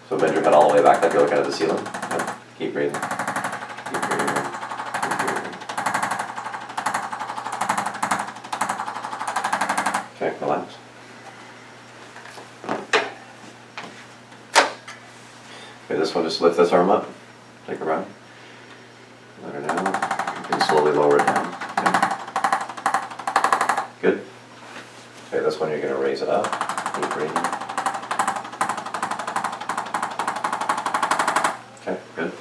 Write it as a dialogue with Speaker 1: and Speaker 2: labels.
Speaker 1: So bend your head all the way back like you're looking at the ceiling. Yep. Keep breathing. Keep breathing. Keep breathing. Okay, relax. Okay, this one, just lift this arm up. Take a run. Let her down. You can slowly lower it down. Okay. Good. Okay, this one you're going to raise it up. Keep breathing. Okay, good.